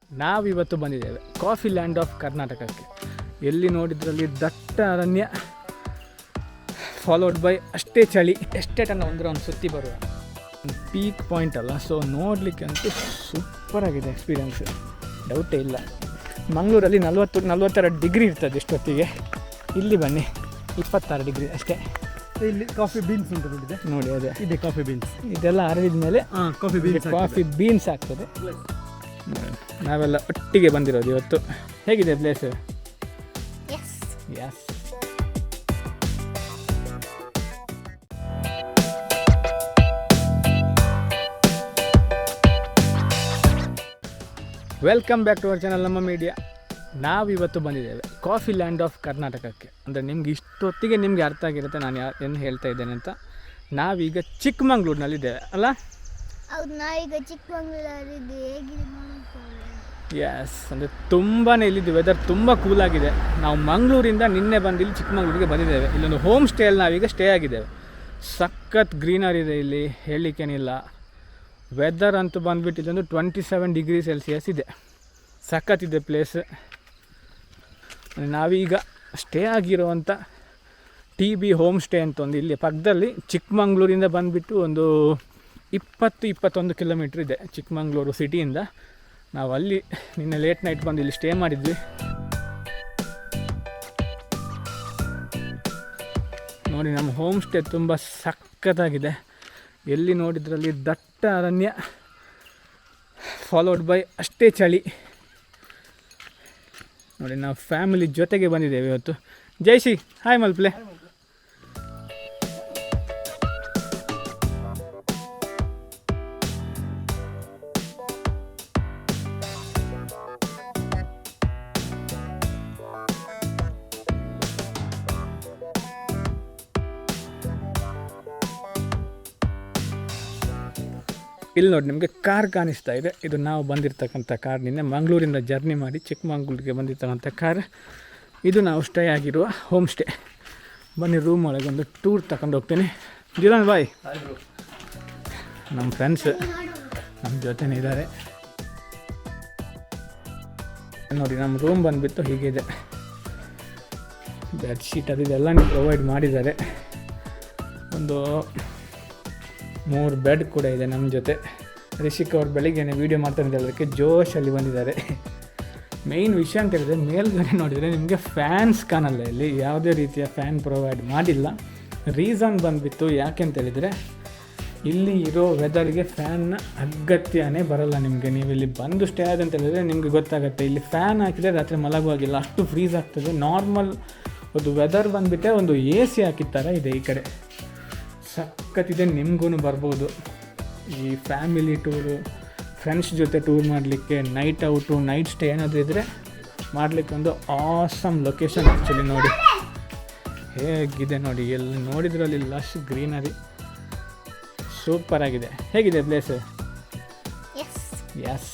ನಾವಿವತ್ತು ಬಂದಿದ್ದೇವೆ coffee land of ಕರ್ನಾಟಕಕ್ಕೆ. ಎಲ್ಲಿ ನೋಡಿದ್ರಲ್ಲಿ ದಟ್ಟ ಅರಣ್ಯ ಫಾಲೋಡ್ ಬೈ ಅಷ್ಟೇ ಚಳಿ. ಎಸ್ಟೇಟನ್ನು ಒಂದು ಸುತ್ತಿ ಬರುವ ಪೀಕ್ ಪಾಯಿಂಟ್ ಅಲ್ಲ, ಸೊ ನೋಡಲಿಕ್ಕೆ ಅಂತೂ ಸೂಪರಾಗಿದೆ ಎಕ್ಸ್ಪೀರಿಯೆನ್ಸ್, ಡೌಟೇ ಇಲ್ಲ. ಮಂಗಳೂರಲ್ಲಿ 42 ಡಿಗ್ರಿ ಇರ್ತದೆ ಇಷ್ಟೊತ್ತಿಗೆ, ಇಲ್ಲಿ ಬನ್ನಿ 26 ಡಿಗ್ರಿ ಅಷ್ಟೇ. ಇಲ್ಲಿ ಕಾಫಿ ಬೀನ್ಸ್ ಉಂಟು ನೋಡಿ, ಅದೇ ಇದೆ ಕಾಫಿ ಬೀನ್ಸ್. ಇದೆಲ್ಲ ಅರಳಿದ ಮೇಲೆ ಕಾಫಿ ಬೀನ್ಸ್ ಆಗ್ತದೆ. ನಾವೆಲ್ಲ ಒಟ್ಟಿಗೆ ಬಂದಿರೋದು ಇವತ್ತು. ಹೇಗಿದೆ place? Yes. Welcome back to our channel ನಮ್ಮ ಮೀಡಿಯಾ. ನಾವಿವತ್ತು ಬಂದಿದ್ದೇವೆ ಕಾಫಿ ಲ್ಯಾಂಡ್ ಆಫ್ ಕರ್ನಾಟಕಕ್ಕೆ. ಅಂದರೆ ನಿಮ್ಗೆ ಇಷ್ಟೊತ್ತಿಗೆ ನಿಮಗೆ ಅರ್ಥ ಆಗಿರುತ್ತೆ ನಾನು ಏನು ಹೇಳ್ತಾ ಇದ್ದೇನೆ ಅಂತ. ನಾವೀಗ ಚಿಕ್ಕಮಂಗ್ಳೂರಿನಲ್ಲಿದ್ದೇವೆ ಅಲ್ಲ? ಹೌದು, ನಾವೀಗ ಚಿಕ್ಕಮಂಗ್ಳೂರಿದೆ. ಯಸ್, ಅಂದರೆ ತುಂಬಾ ಇಲ್ಲಿದ್ದು ವೆದರ್ ತುಂಬ ಕೂಲಾಗಿದೆ. ನಾವು ಮಂಗಳೂರಿಂದ ನಿನ್ನೆ ಬಂದು ಇಲ್ಲಿ ಚಿಕ್ಕಮಂಗ್ಳೂರಿಗೆ ಬಂದಿದ್ದೇವೆ. ಇಲ್ಲೊಂದು ಹೋಮ್ ಸ್ಟೇಯಲ್ಲಿ ನಾವೀಗ ಸ್ಟೇ ಆಗಿದ್ದೇವೆ. ಸಖತ್ ಗ್ರೀನರಿ ಇದೆ ಇಲ್ಲಿ, ಹೇಳಲಿಕ್ಕೇನಿಲ್ಲ. ವೆದರ್ ಅಂತೂ ಬಂದುಬಿಟ್ಟು ಇಲ್ಲೊಂದು 27 ಡಿಗ್ರಿ ಸೆಲ್ಸಿಯಸ್ ಇದೆ. ಸಖತ್ತಿದೆ ಪ್ಲೇಸ್. ನಾವೀಗ ಸ್ಟೇ ಆಗಿರುವಂಥ TB ಹೋಮ್ ಸ್ಟೇ ಅಂತ ಒಂದು ಇಲ್ಲಿ ಪಕ್ಕದಲ್ಲಿ ಚಿಕ್ಕಮಂಗ್ಳೂರಿಂದ ಬಂದುಬಿಟ್ಟು ಒಂದು 20-21 ಕಿಲೋಮೀಟ್ರ್ ಇದೆ ಚಿಕ್ಕಮಂಗ್ಳೂರು ಸಿಟಿಯಿಂದ. ನಾವು ಅಲ್ಲಿ ನಿನ್ನೆ ಲೇಟ್ ನೈಟ್ ಬಂದು ಇಲ್ಲಿ ಸ್ಟೇ ಮಾಡಿದ್ವಿ. ನೋಡಿ, ನಮ್ಮ ಹೋಮ್ ಸ್ಟೇ ತುಂಬ ಸಖತ್ತಾಗಿದೆ. ಎಲ್ಲಿ ನೋಡಿದ್ರಲ್ಲಿ ದಟ್ಟ ಅರಣ್ಯ ಫಾಲೋಡ್ ಬೈ ಅಷ್ಟೇ ಚಳಿ. ನೋಡಿ, ನಾವು ಫ್ಯಾಮಿಲಿ ಜೊತೆಗೆ ಬಂದಿದ್ದೇವೆ ಇವತ್ತು. ಜೈಸಿ, ಹಾಯ್ ಮಲ್ಪ್ಲೆ. ಇಲ್ಲಿ ನೋಡಿ, ನಿಮಗೆ ಕಾರ್ ಕಾಣಿಸ್ತಾ ಇದೆ. ಇದು ನಾವು ಬಂದಿರತಕ್ಕಂಥ ಕಾರ್. ನಿನ್ನೆ ಮಂಗಳೂರಿಂದ ಜರ್ನಿ ಮಾಡಿ ಚಿಕ್ಕಮಂಗ್ಳೂರಿಗೆ ಬಂದಿರ್ತಕ್ಕಂಥ ಕಾರ್. ಇದು ನಾವು ಸ್ಟೇ ಆಗಿರುವ ಹೋಮ್ ಸ್ಟೇ. ಬನ್ನಿ, ರೂಮ್ ಒಳಗೆ ಒಂದು ಟೂರ್ ತಗೊಂಡು ಹೋಗ್ತೇನೆ. ಜಿಲಾನ್ ಬಾಯ್, ನಮ್ಮ ಫ್ರೆಂಡ್ಸ್ ನಮ್ಮ ಜೊತೆನೇ ಇದ್ದಾರೆ. ನೋಡಿ, ನಮ್ಮ ರೂಮ್ ಬಂದುಬಿಟ್ಟು ಹೀಗಿದೆ. ಬೆಡ್ಶೀಟ್ ಅದೆಲ್ಲ ಪ್ರೊವೈಡ್ ಮಾಡಿದ್ದಾರೆ. ಒಂದು 3 ಬೆಡ್ ಕೂಡ ಇದೆ ನಮ್ಮ ಜೊತೆ. ರಿಷಿಕ್ ಅವ್ರು ಬೆಳಿಗ್ಗೆನೇ ವೀಡಿಯೋ ಮಾಡ್ತಾರೆ ಹೇಳೋದಕ್ಕೆ ಜೋಶಲ್ಲಿ ಬಂದಿದ್ದಾರೆ. ಮೇಯ್ನ್ ವಿಷಯ ಅಂತ ಹೇಳಿದ್ರೆ, ಮೇಲ್ಗಡೆ ನೋಡಿದರೆ ನಿಮಗೆ ಫ್ಯಾನ್ಸ್ ಕಾಣಲ್ಲ. ಇಲ್ಲಿ ಯಾವುದೇ ರೀತಿಯ ಫ್ಯಾನ್ ಪ್ರೊವೈಡ್ ಮಾಡಿಲ್ಲ. ರೀಸನ್ ಬಂದುಬಿಟ್ಟು ಯಾಕೆ ಅಂತ ಹೇಳಿದರೆ, ಇಲ್ಲಿ ಇರೋ ವೆದರ್ಗೆ ಫ್ಯಾನ್ನ ಅಗತ್ಯನೇ ಬರಲ್ಲ ನಿಮಗೆ. ನೀವು ಇಲ್ಲಿ ಬಂದು ಸ್ಟೇ ಆದಂತ ಹೇಳಿದರೆ ನಿಮಗೆ ಗೊತ್ತಾಗುತ್ತೆ. ಇಲ್ಲಿ ಫ್ಯಾನ್ ಹಾಕಿದರೆ ರಾತ್ರಿ ಮಲಗುವಾಗಿಲ್ಲ, ಅಷ್ಟು ಫ್ರೀಸ್ ಆಗ್ತದೆ. ನಾರ್ಮಲ್ ಒಂದು ವೆದರ್ ಬಂದುಬಿಟ್ಟೆ ಒಂದು AC ಹಾಕಿದ ಥರ ಇದೆ ಈ ಕಡೆ. ಸಖತ್ತಿದೆ, ನಿಮಗೂ ಬರ್ಬೋದು. ಈ ಫ್ಯಾಮಿಲಿ ಟೂರು, ಫ್ರೆಂಡ್ಸ್ ಜೊತೆ ಟೂರ್ ಮಾಡಲಿಕ್ಕೆ, ನೈಟ್ ಔಟು, ನೈಟ್ ಸ್ಟೇ ಏನಾದರೂ ಇದ್ದರೆ ಮಾಡಲಿಕ್ಕೆ ಒಂದು ಆಸಮ್ ಲೊಕೇಶನ್. ಆ್ಯಕ್ಚುಲಿ ನೋಡಿ ಹೇಗಿದೆ, ನೋಡಿ ಎಲ್ಲಿ ನೋಡಿದ್ರಲ್ಲಿ ಲಶ್ ಗ್ರೀನರಿ, ಸೂಪರಾಗಿದೆ. ಹೇಗಿದೆ ಪ್ಲೇಸ್? ಯಸ್,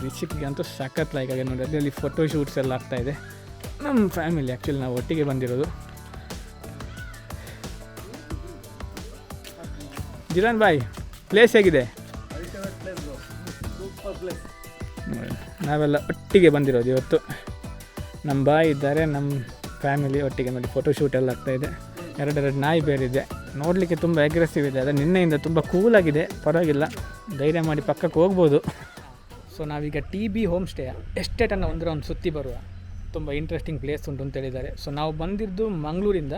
ರಿಷಿಕ್ಗೆ ಅಂತೂ ಸಖತ್ ಲೈಕ್ ಆಗಿದೆ. ನೋಡಿ, ಅಲ್ಲಿ ಫೋಟೋ ಶೂಟ್ಸ್ ಎಲ್ಲ ಆಗ್ತಾಯಿದೆ. ನಮ್ಮ ಫ್ಯಾಮಿಲಿ ಆ್ಯಕ್ಚುಲಿ ನಾವು ಒಟ್ಟಿಗೆ ಬಂದಿರೋದು. ಜಿಲಾನ್ ಬಾಯ್, ಪ್ಲೇಸ್ ಹೇಗಿದೆ? ನಾವೆಲ್ಲ ಒಟ್ಟಿಗೆ ಬಂದಿರೋದು ಇವತ್ತು. ನಮ್ಮ ಬಾಯ್ ಇದ್ದಾರೆ, ನಮ್ಮ ಫ್ಯಾಮಿಲಿ ಒಟ್ಟಿಗೆ. ನೋಡಿ, ಫೋಟೋಶೂಟ್ ಎಲ್ಲ ಆಗ್ತಾಯಿದೆ. 2 ನಾಯಿ ಬೇರಿದೆ, ನೋಡಲಿಕ್ಕೆ ತುಂಬ ಅಗ್ರೆಸಿವ್ ಇದೆ. ಅದು ನಿನ್ನೆಯಿಂದ ತುಂಬ ಕೂಲಾಗಿದೆ, ಪರವಾಗಿಲ್ಲ, ಧೈರ್ಯ ಮಾಡಿ ಪಕ್ಕಕ್ಕೆ ಹೋಗ್ಬೋದು. ಸೊ ನಾವೀಗ TB ಹೋಮ್ ಸ್ಟೇ ಎಸ್ಟೇಟನ್ನು ಒಂದು ಸುತ್ತಿ ಬರುವ. ತುಂಬ ಇಂಟ್ರೆಸ್ಟಿಂಗ್ ಪ್ಲೇಸ್ ಉಂಟು ಅಂತ ಹೇಳಿದ್ದಾರೆ. ಸೊ ನಾವು ಬಂದಿದ್ದು ಮಂಗಳೂರಿಂದ.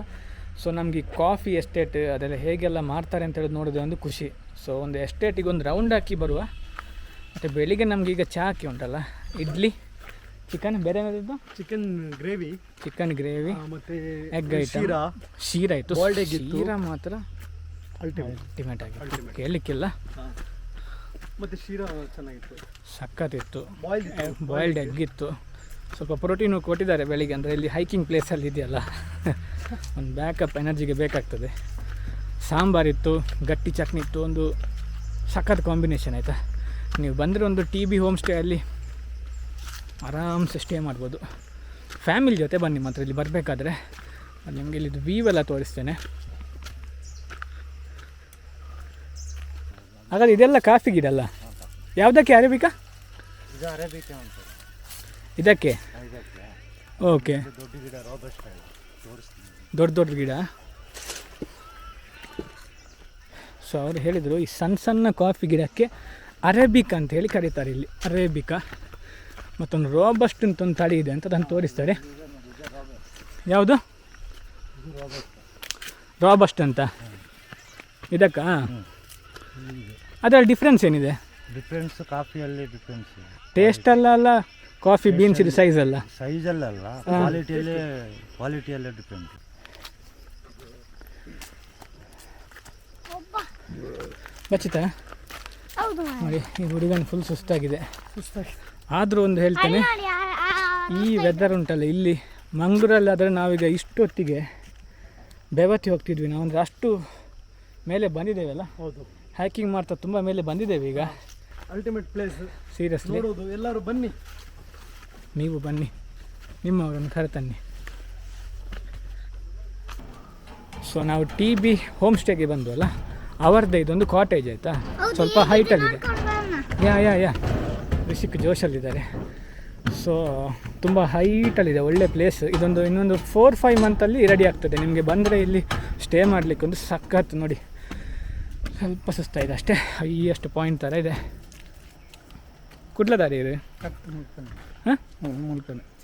ಸೊ ನಮಗೆ ಕಾಫಿ ಎಸ್ಟೇಟ್ ಅದೆಲ್ಲ ಹೇಗೆಲ್ಲ ಮಾಡ್ತಾರೆ ಅಂತ ಹೇಳೋದು ನೋಡೋದು ಒಂದು ಖುಷಿ. ಸೊ ಒಂದು ಎಸ್ಟೇಟಿಗೆ ಒಂದು ರೌಂಡ್ ಹಾಕಿ ಬರುವ. ಮತ್ತು ಬೆಳಿಗ್ಗೆ ನಮಗೀಗ ಚಹಾ ಹಾಕಿ ಉಂಟಲ್ಲ, ಇಡ್ಲಿ, ಚಿಕನ್, ಬೇರೆ ಏನಾದ್ರು ಚಿಕನ್ ಗ್ರೇವಿ ಮತ್ತು ಎಗ್ ಐಟಮ್, ಶೀರಾ ಇತ್ತು. ಶೀರಾ ಮಾತ್ರ ಅಲ್ಟಿಮೇಟ್ ಆಗಿತ್ತು, ಕೇಳಲಿಕ್ಕಿಲ್ಲ. ಮತ್ತು ಶೀರಾ ಚೆನ್ನಾಗಿತ್ತು, ಸಖತ್ತಿತ್ತು. ಬಾಯ್ಲ್ಡ್ ಎಗ್ ಇತ್ತು. ಸ್ವಲ್ಪ ಪ್ರೋಟೀನು ಕೊಟ್ಟಿದ್ದಾರೆ ಬೆಳಿಗ್ಗೆ. ಅಂದರೆ ಇಲ್ಲಿ ಹೈಕಿಂಗ್ ಪ್ಲೇಸಲ್ಲಿ ಇದೆಯಲ್ಲ, ಒಂದು ಬ್ಯಾಕಪ್ ಎನರ್ಜಿಗೆ ಬೇಕಾಗ್ತದೆ. ಸಾಂಬಾರಿತ್ತು, ಗಟ್ಟಿ ಚಟ್ನಿ ಇತ್ತು, ಒಂದು ಸಖತ್ ಕಾಂಬಿನೇಷನ್. ಆಯಿತಾ, ನೀವು ಬಂದರೆ ಒಂದು TB ಹೋಮ್ ಸ್ಟೇ ಅಲ್ಲಿ ಆರಾಮ್ಸೆ ಸ್ಟೇ ಮಾಡ್ಬೋದು. ಫ್ಯಾಮಿಲಿ ಜೊತೆ ಬನ್ನಿ ಮಾತ್ರ ಇಲ್ಲಿ ಬರಬೇಕಾದ್ರೆ. ನಿಮಗೆ ಇಲ್ಲಿದ್ದು ವ್ಯೂ ಎಲ್ಲ ತೋರಿಸ್ತೇನೆ. ಹಾಗಾದ್ರೆ ಇದೆಲ್ಲ ಕಾಫಿ ಗಿಡ ಅಲ್ಲ? ಯಾವುದಕ್ಕೆ ಅರೇಬಿಕಾ? ಇದು ಅರೇಬಿಕಾ ಅಂತ. ಇದಕ್ಕೆ ಓಕೆ, ದೊಡ್ಡ ಗಿಡ ರೋಬಸ್ಟ್ ತೋರಿಸ್ತೀನಿ. ದೊಡ್ಡ ಗಿಡ. ಸೊ ಅವ್ರು ಹೇಳಿದರು ಈ ಸಣ್ಣ ಸಣ್ಣ ಕಾಫಿ ಗಿಡಕ್ಕೆ ಅರೇಬಿಕಾ ಅಂತ ಹೇಳಿ ಕರೀತಾರೆ ಇಲ್ಲಿ. ಅರೇಬಿಕಾ ಮತ್ತೊಂದು ರೋಬಸ್ಟ್ ಅಂತ ಒಂದು ತಳಿ ಇದೆ ಅಂತ ಅದನ್ನು ತೋರಿಸ್ತಾರೆ. ಯಾವುದು ರೋಬಸ್ಟ್ ಅಂತ ಇದಕ್ಕ? ಅದರಲ್ಲಿ ಡಿಫ್ರೆನ್ಸ್ ಏನಿದೆ? ಡಿಫ್ರೆನ್ಸ್ ಕಾಫಿಯಲ್ಲಿ ಡಿಫ್ರೆನ್ಸ್ ಟೇಸ್ಟಲ್ಲ, ಕಾಫಿ ಬೀನ್ಸ್ ಇದು ಸೈಜಲ್ಲ? ಸೈಜಲ್ಲ, ಕ್ವಾಲಿಟಿಯಲ್ಲೇ ಡಿಫ್ರೆಂಟ್. ಬಚ್ಚಿತಾ ನೋಡಿ, ಈ ಹುಡುಗನ ಫುಲ್ ಸುಸ್ತಾಗಿದೆ. ಆದರೂ ಒಂದು ಹೇಳ್ತೇನೆ, ಈ ವೆದರ್ ಉಂಟಲ್ಲ ಇಲ್ಲಿ ಮಂಗಳೂರಲ್ಲಿ ಆದರೆ ನಾವೀಗ ಇಷ್ಟೊತ್ತಿಗೆ ಬೆವತ್ತಿ ಹೋಗ್ತಿದ್ವಿ ನಾವು, ಅಂದರೆ ಅಷ್ಟು ಮೇಲೆ ಬಂದಿದ್ದೇವಲ್ಲ. ಹೌದು, ಹೈಕಿಂಗ್ ಮಾಡ್ತಾ ತುಂಬ ಮೇಲೆ ಬಂದಿದ್ದೇವೆ ಈಗ. ಅಲ್ಟಿಮೇಟ್ ಪ್ಲೇಸ್ ಸೀರಿಯಸ್ಲಿ ನೋಡೋದು. ಎಲ್ಲರೂ ಬನ್ನಿ, ನೀವು ಬನ್ನಿ, ನಿಮ್ಮವರನ್ನು ಕರೆತನ್ನಿ. ಸೊ ನಾವು TB ಹೋಮ್ ಸ್ಟೇಗೆ ಬಂದ್ವಲ್ಲ, ಅವರದ್ದೇ ಇದೊಂದು ಕಾಟೇಜ್ ಆಯಿತಾ, ಸ್ವಲ್ಪ ಹೈಟಲ್ಲಿದೆ. ಯಾ ರಿಷಿಕ್ ಜೋಶಲ್ಲಿದ್ದಾರೆ. ಸೊ ತುಂಬ ಹೈಟಲ್ಲಿದೆ, ಒಳ್ಳೆ ಪ್ಲೇಸ್. ಇದೊಂದು ಇನ್ನೊಂದು 4-5 ಮಂತಲ್ಲಿ ರೆಡಿ ಆಗ್ತದೆ. ನಿಮಗೆ ಬಂದರೆ ಇಲ್ಲಿ ಸ್ಟೇ ಮಾಡಲಿಕ್ಕೆ ಒಂದು ಸಖತ್. ನೋಡಿ ಸ್ವಲ್ಪ ಸುಸ್ತಾಯಿದೆ ಅಷ್ಟೇ, ಹೈಯೆಸ್ಟ್ ಪಾಯಿಂಟ್ ಥರ ಇದೆ. ಕುಡ್ಲದಾರಿ ಇದು ಹಾಂ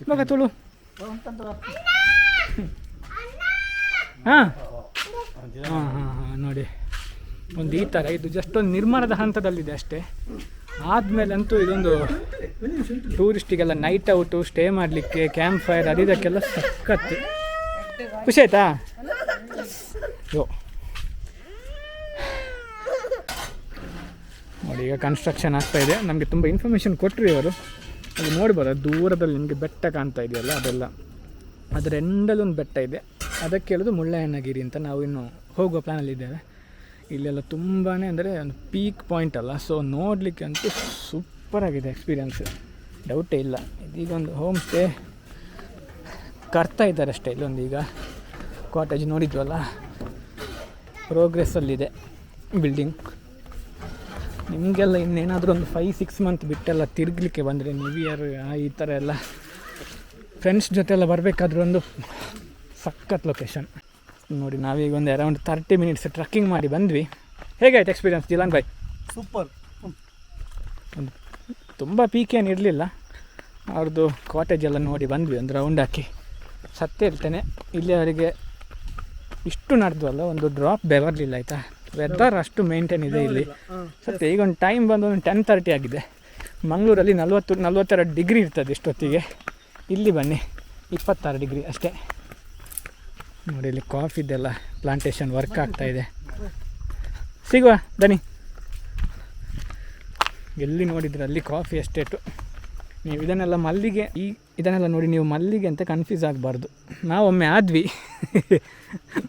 ಇವಾಗ ತುಳು ಹಾಂ ನೋಡಿ ಒಂದು ಈ ಥರ. ಇದು ಜಸ್ಟ್ ಒಂದು ನಿರ್ಮಾಣದ ಹಂತದಲ್ಲಿದೆ ಅಷ್ಟೇ. ಆದಮೇಲೆ ಅಂತೂ ಇದೊಂದು ಟೂರಿಸ್ಟಿಗೆಲ್ಲ ನೈಟ್ ಔಟು ಸ್ಟೇ ಮಾಡಲಿಕ್ಕೆ, ಕ್ಯಾಂಪ್ ಫೈರ್ ಅದಕ್ಕೆಲ್ಲ ಸಖತ್ತು. ಖುಷಿ ಆಯ್ತಾ? ಯೋ ನೋಡಿ, ಈಗ ಕನ್ಸ್ಟ್ರಕ್ಷನ್ ಆಗ್ತಾಯಿದೆ. ನಮಗೆ ತುಂಬ ಇನ್ಫಾರ್ಮೇಷನ್ ಕೊಟ್ಟರು ಇವರು. ಅದು ನೋಡ್ಬೋದು, ದೂರದಲ್ಲಿ ನಿಮಗೆ ಬೆಟ್ಟ ಕಾಣ್ತಾ ಇದೆಯಲ್ಲ, ಅದೆಲ್ಲ ಅದರ ಎಂಡಲ್ಲಿ ಒಂದು ಬೆಟ್ಟ ಇದೆ. ಅದಕ್ಕೆ ಹೇಳೋದು ಮುಳ್ಳಯ್ಯನಗಿರಿ ಅಂತ. ನಾವು ಇನ್ನು ಹೋಗುವ ಪ್ಲ್ಯಾನಲ್ಲಿದ್ದೇವೆ. ಇಲ್ಲೆಲ್ಲ ತುಂಬಾ ಅಂದರೆ ಒಂದು ಪೀಕ್ ಪಾಯಿಂಟ್ ಅಲ್ಲ. ಸೊ ನೋಡಲಿಕ್ಕೆ ಅಂತೂ ಸೂಪರಾಗಿದೆ ಎಕ್ಸ್ಪೀರಿಯನ್ಸ್, ಡೌಟೇ ಇಲ್ಲ. ಇದೀಗೊಂದು ಹೋಮ್ ಸ್ಟೇ ಕಟ್ತಾ ಇದ್ದಾರೆ ಅಷ್ಟೇ. ಇಲ್ಲೊಂದು ಈಗ ಕಾಟೇಜ್ ನೋಡಿದ್ವಲ್ಲ, ಪ್ರೋಗ್ರೆಸ್ಸಲ್ಲಿದೆ ಬಿಲ್ಡಿಂಗ್. ನಿಮಗೆಲ್ಲ ಇನ್ನೇನಾದರೂ ಒಂದು 5-6 ಮಂತ್ ಬಿಟ್ಟೆಲ್ಲ ತಿರುಗಲಿಕ್ಕೆ ಬಂದರೆ, ನ್ಯೂ ಇಯರ್ ಈ ಥರ ಎಲ್ಲ ಫ್ರೆಂಡ್ಸ್ ಜೊತೆ ಎಲ್ಲ ಬರಬೇಕಾದ್ರೂ ಒಂದು ಸಖತ್ ಲೊಕೇಶನ್. ನೋಡಿ ನಾವೀಗ ಒಂದು ಅರೌಂಡ್ 30 ಮಿನಿಟ್ಸ್ ಟ್ರಕ್ಕಿಂಗ್ ಮಾಡಿ ಬಂದ್ವಿ. ಹೇಗಾಯ್ತು ಎಕ್ಸ್ಪೀರಿಯನ್ಸ್ ಜಿಲಾನ್ ಬಾಯ್? ಸೂಪರ್. ಒಂದು ತುಂಬ ಪೀಕ್ ಏನು ಇರಲಿಲ್ಲ. ಅವ್ರದ್ದು ಕಾಟೇಜ್ ಎಲ್ಲ ನೋಡಿ ಬಂದ್ವಿ, ಒಂದು ರೌಂಡ್ ಹಾಕಿ. ಸತ್ಯ ಹೇಳ್ತೇನೆ, ಇಲ್ಲಿಯವರೆಗೆ ಇಷ್ಟು ನಡೆದ್ವಲ್ಲ, ಒಂದು ಡ್ರಾಪ್ ಬೆವರ್ಲಿಲ್ಲ ಆಯಿತಾ. ವೆದರ್ ಅಷ್ಟು ಮೇಂಟೈನ್ ಇದೆ ಇಲ್ಲಿ ಸತ್ಯ. ಈಗ ಒಂದು ಟೈಮ್ ಬಂದು ಒಂದು 10:30 ಆಗಿದೆ. ಮಂಗಳೂರಲ್ಲಿ 40-42 ಡಿಗ್ರಿ ಇರ್ತದೆ ಇಷ್ಟೊತ್ತಿಗೆ. ಇಲ್ಲಿ ಬನ್ನಿ 26 ಡಿಗ್ರಿ ಅಷ್ಟೇ. ನೋಡಿ ಇಲ್ಲಿ ಕಾಫಿದೆಲ್ಲ ಪ್ಲಾಂಟೇಶನ್ ವರ್ಕ್ ಆಗ್ತಾಯಿದೆ. ಸಿಗುವ ಬನ್ನಿ. ಎಲ್ಲಿ ನೋಡಿದ್ರೆ ಅಲ್ಲಿ ಕಾಫಿ ಎಸ್ಟೇಟು. ನೀವು ಇದನ್ನೆಲ್ಲ ಮಲ್ಲಿಗೆ, ಇದನ್ನೆಲ್ಲ ನೋಡಿ ನೀವು ಮಲ್ಲಿಗೆ ಅಂತ ಕನ್ಫ್ಯೂಸ್ ಆಗಬಾರ್ದು. ನಾವೊಮ್ಮೆ ಆದ್ವಿ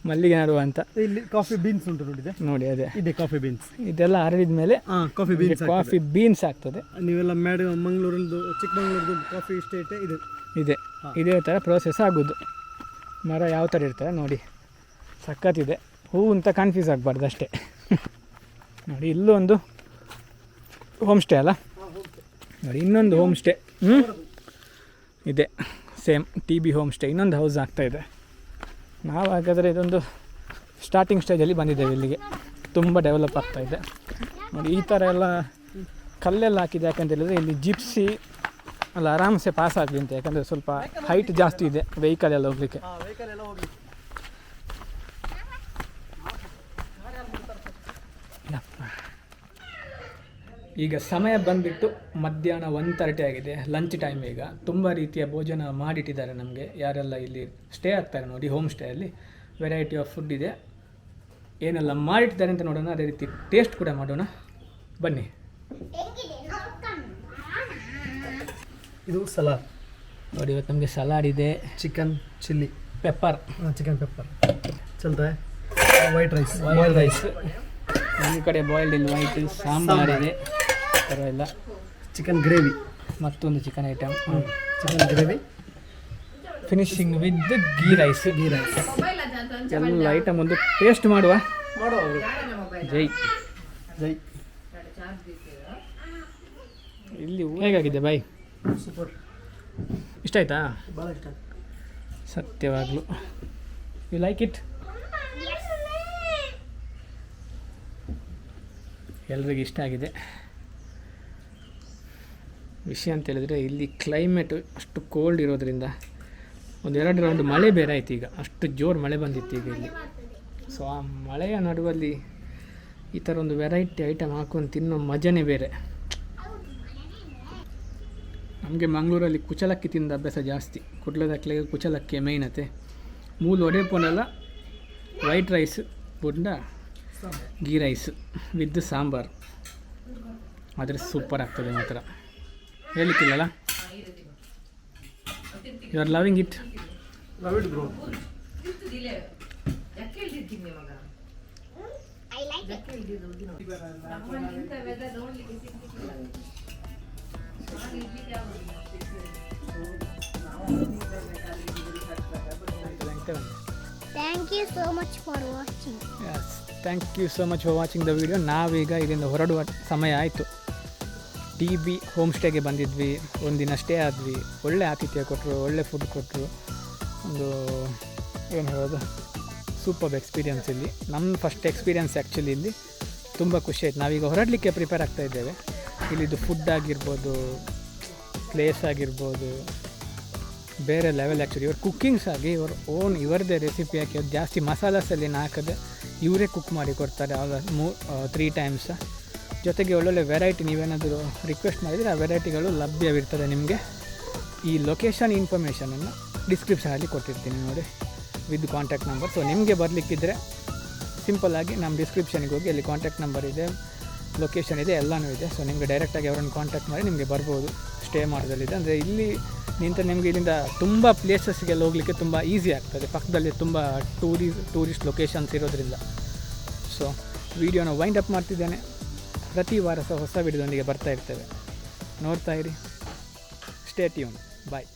ಮಲ್ಲಿಗೆ ನಡುವ ಅಂತ. ಇಲ್ಲಿ ಕಾಫಿ ಬೀನ್ಸ್ ಉಂಟು ನೋಡಿ, ಅದೇ ಇದೆ ಕಾಫಿ ಬೀನ್ಸ್. ಇದೆಲ್ಲ ಹರಡಿದ ಮೇಲೆ ಕಾಫಿ ಬೀನ್ಸ್ ಆಗ್ತದೆ. ನೀವೆಲ್ಲ ಮಂಗಳೂರದ್ದು, ಚಿಕ್ಕಮಗಳೂರದ್ದು ಕಾಫಿ ಎಸ್ಟೇಟ್ ಇದೆ, ಇದೇ ಥರ ಪ್ರೋಸೆಸ್ ಆಗೋದು. ಮರ ಯಾವ ಥರ ಇರ್ತಾರೆ ನೋಡಿ, ಸಖತ್ತಿದೆ. ಹೂವು ಅಂತ ಕನ್ಫ್ಯೂಸ್ ಆಗಬಾರ್ದು ಅಷ್ಟೇ. ನೋಡಿ ಇಲ್ಲೂ ಒಂದು ಹೋಮ್ ಸ್ಟೇ ಅಲ್ಲ, ನೋಡಿ ಇನ್ನೊಂದು ಹೋಮ್ ಸ್ಟೇ ಇದೆ, ಸೇಮ್ TB ಹೋಮ್ ಸ್ಟೇ. ಇನ್ನೊಂದು ಹೌಸ್ ಆಗ್ತಾಯಿದೆ. ನಾವು ಹಾಗಾದರೆ ಇದೊಂದು ಸ್ಟಾರ್ಟಿಂಗ್ ಸ್ಟೇಜಲ್ಲಿ ಬಂದಿದ್ದೇವೆ ಇಲ್ಲಿಗೆ. ತುಂಬ ಡೆವಲಪ್ ಆಗ್ತಾಯಿದೆ ನೋಡಿ. ಈ ಥರ ಎಲ್ಲ ಕಲ್ಲೆಲ್ಲ ಹಾಕಿದೆ, ಯಾಕಂತ ಹೇಳಿದರೆ ಇಲ್ಲಿ ಜಿಪ್ಸಿ ಅಲ್ಲ ಆರಾಮ್ಸೆ ಪಾಸ್ ಆಗಲಿ ಅಂತ. ಯಾಕಂದರೆ ಸ್ವಲ್ಪ ಹೈಟ್ ಜಾಸ್ತಿ ಇದೆ ವೆಹಿಕಲ್ ಎಲ್ಲ ಹೋಗಲಿಕ್ಕೆ. ಈಗ ಸಮಯ ಬಂದುಬಿಟ್ಟು ಮಧ್ಯಾಹ್ನ 1:30 ಆಗಿದೆ, ಲಂಚ್ ಟೈಮ್. ಈಗ ತುಂಬ ರೀತಿಯ ಭೋಜನ ಮಾಡಿಟ್ಟಿದ್ದಾರೆ ನಮಗೆ. ಯಾರೆಲ್ಲ ಇಲ್ಲಿ ಸ್ಟೇ ಆಗ್ತಾರೆ ನೋಡಿ ಹೋಮ್ ಸ್ಟೇಯಲ್ಲಿ, ವೆರೈಟಿ ಆಫ್ ಫುಡ್ ಇದೆ. ಏನೆಲ್ಲ ಮಾಡಿಟ್ಟಿದ್ದಾರೆ ಅಂತ ನೋಡೋಣ, ಅದೇ ರೀತಿ ಟೇಸ್ಟ್ ಕೂಡ ಮಾಡೋಣ ಬನ್ನಿ. ಇದು ಸಲಾಡ್ ನೋಡಿ, ಇವತ್ತು ನಮಗೆ ಸಲಾಡ್ ಇದೆ, chicken chilli pepper, chicken pepper ಚಲ್ತಾ, ವೈಟ್ ರೈಸ್, ಬಾಯ್ಲ್ಡ್ ರೈಸ್. ನಮ್ಮ ಕಡೆ ಬಾಯ್ಲ್ಡ್ ಇಲ್ಲ, ವೈಟ್ ಸಾಂಬಾರಿದೆ, ಪರವಾಗಿಲ್ಲ. ಚಿಕನ್ ಗ್ರೇವಿ, ಮತ್ತೊಂದು chicken item, chicken gravy, finishing with ghee rice. ಎಲ್ಲ ಐಟಮ್ ಒಂದು ಟೇಸ್ಟ್ ಮಾಡುವ. ಜೈ ಜೈ. ಇಲ್ಲಿ ಹೇಗಾಗಿದೆ ಬಾಯ್? ಸೂಪರ್. ಇಷ್ಟ ಆಯ್ತಾ? ಭಾಳ ಇಷ್ಟ ಆಯ್ತು. ಸತ್ಯವಾಗ್ಲೂ ಯು ಲೈಕ್ ಇಟ್? ಎಲ್ರಿಗೂ ಇಷ್ಟ ಆಗಿದೆ. ವಿಷಯ ಅಂತ ಹೇಳಿದ್ರೆ ಇಲ್ಲಿ ಕ್ಲೈಮೇಟು ಅಷ್ಟು ಕೋಲ್ಡ್ ಇರೋದ್ರಿಂದ ಒಂದೆರಡು ರೌಂಡ್ ಮಳೆ ಬೇರೆ ಆಯ್ತು. ಈಗ ಅಷ್ಟು ಜೋರು ಮಳೆ ಬಂದಿತ್ತು ಈಗ ಇಲ್ಲಿ. ಸೊ ಆ ಮಳೆಯ ನಡುವಲ್ಲಿ ಈ ಥರ ಒಂದು ವೆರೈಟಿ ಐಟಮ್ ಹಾಕೊಂಡು ತಿನ್ನೋ ಮಜನೇ ಬೇರೆ. ನಮಗೆ ಮಂಗಳೂರಲ್ಲಿ ಕುಚಲಕ್ಕಿ ತಿಂದ ಅಭ್ಯಾಸ ಜಾಸ್ತಿ. ಕುಡ್ಲದಕ್ಲೆಗೆ ಕುಚಲಕ್ಕಿ ಮೇಯ್ನತೆ ಮೂಲು ಒಡೆ ಪೋನೆಲ್ಲ ವೈಟ್ ರೈಸ್ ಬುಂಡ ಗೀ ರೈಸ್ ವಿತ್ ಸಾಂಬಾರು. ಆದರೆ ಸೂಪರ್ ಆಗ್ತದೆ ಮಾತ್ರ, ಹೇಳಲಿಕ್ಕಿಲ್ಲಲ್ಲ. You are loving it? Love it bro. I like it. Thank you so much for watching. Yes, thank you so much for watching the video. ನಾವೀಗ ಇಲ್ಲಿಂದ ಹೊರಡುವ ಸಮಯ ಆಯಿತು. TB ಹೋಮ್ಸ್ಟೇಗೆ ಬಂದಿದ್ವಿ, ಒಂದಿನ ಸ್ಟೇ ಆದ್ವಿ. ಒಳ್ಳೆ ಆತಿಥ್ಯ ಕೊಟ್ಟರು, ಒಳ್ಳೆ ಫುಡ್ ಕೊಟ್ಟರು. ಒಂದು ಏನು ಹೇಳೋದು, ಸೂಪರ್ ಎಕ್ಸ್ಪೀರಿಯನ್ಸ್ ಇಲ್ಲಿ. ನಮ್ಮ ಫಸ್ಟ್ ಎಕ್ಸ್ಪೀರಿಯನ್ಸ್ ಆ್ಯಕ್ಚುಲಿ ಇಲ್ಲಿ ತುಂಬ ಖುಷಿ ಆಯ್ತು. ನಾವೀಗ ಹೊರಡಲಿಕ್ಕೆ ಪ್ರಿಪೇರ್ ಆಗ್ತಾ ಇದ್ದೇವೆ. ಇಲ್ಲಿದ್ದು ಫುಡ್ ಆಗಿರ್ಬೋದು, ಪ್ಲೇಸ್ ಆಗಿರ್ಬೋದು, ಬೇರೆ ಲೆವೆಲ್. ಆ್ಯಕ್ಚುಲಿ ಇವ್ರ ಕುಕ್ಕಿಂಗ್ಸ್ ಆಗಿ ಇವರದೇ ರೆಸಿಪಿ ಹಾಕಿ ಜಾಸ್ತಿ ಮಸಾಲಾಸಲ್ಲಿ ಹಾಕದೆ ಇವರೇ ಕುಕ್ ಮಾಡಿ ಕೊಡ್ತಾರೆ. ಆಗ 3 ಟೈಮ್ಸ್. ಜೊತೆಗೆ ಒಳ್ಳೊಳ್ಳೆ ವೆರೈಟಿ, ನೀವೇನಾದರೂ ರಿಕ್ವೆಸ್ಟ್ ಮಾಡಿದರೆ ಆ ವೆರೈಟಿಗಳು ಲಭ್ಯವಿರ್ತದೆ ನಿಮಗೆ. ಈ ಲೊಕೇಶನ್ ಇನ್ಫಾರ್ಮೇಷನನ್ನು ಡಿಸ್ಕ್ರಿಪ್ಷನಲ್ಲಿ ಕೊಟ್ಟಿರ್ತೀನಿ ನೋಡಿ, ವಿತ್ ಕಾಂಟ್ಯಾಕ್ಟ್ ನಂಬರ್. ಸೊ ನಿಮಗೆ ಬರಲಿಕ್ಕಿದ್ರೆ ಸಿಂಪಲ್ಲಾಗಿ ನಮ್ಮ ಡಿಸ್ಕ್ರಿಪ್ಷನ್ಗೆ ಹೋಗಿ, ಅಲ್ಲಿ ಕಾಂಟ್ಯಾಕ್ಟ್ ನಂಬರ್ ಇದೆ, ಲೊಕೇಶನ್ ಇದೆ, ಎಲ್ಲನೂ ಇದೆ. ಸೊ ನಿಮಗೆ ಡೈರೆಕ್ಟಾಗಿ ಅವರನ್ನು ಕಾಂಟ್ಯಾಕ್ಟ್ ಮಾಡಿ ನಿಮಗೆ ಬರ್ಬೋದು. ಸ್ಟೇ ಮಾಡೋದಲ್ಲಿದೆ ಅಂದರೆ ಇಲ್ಲಿ ನಿಂತ ನಿಮಗೆ ಇಲ್ಲಿಂದ ತುಂಬ ಪ್ಲೇಸಸ್ಗೆಲ್ಲ ಹೋಗಲಿಕ್ಕೆ ತುಂಬ ಈಸಿ ಆಗ್ತದೆ. ಪಕ್ಕದಲ್ಲಿ ತುಂಬ ಟೂರಿಸ್ಟ್ ಲೊಕೇಶನ್ಸ್ ಇರೋದ್ರಿಂದ. ಸೊ ವಿಡಿಯೋನ ವೈಂಡ್ ಅಪ್ ಮಾಡ್ತಿದ್ದೇನೆ. ಪ್ರತಿ ವಾರ ಹೊಸ ವಿಡಿಯೋದೊಂದಿಗೆ ಬರ್ತಾ ಇರ್ತೇವೆ. ನೋಡ್ತಾ ಇರಿ. Stay tune. ಬಾಯ್.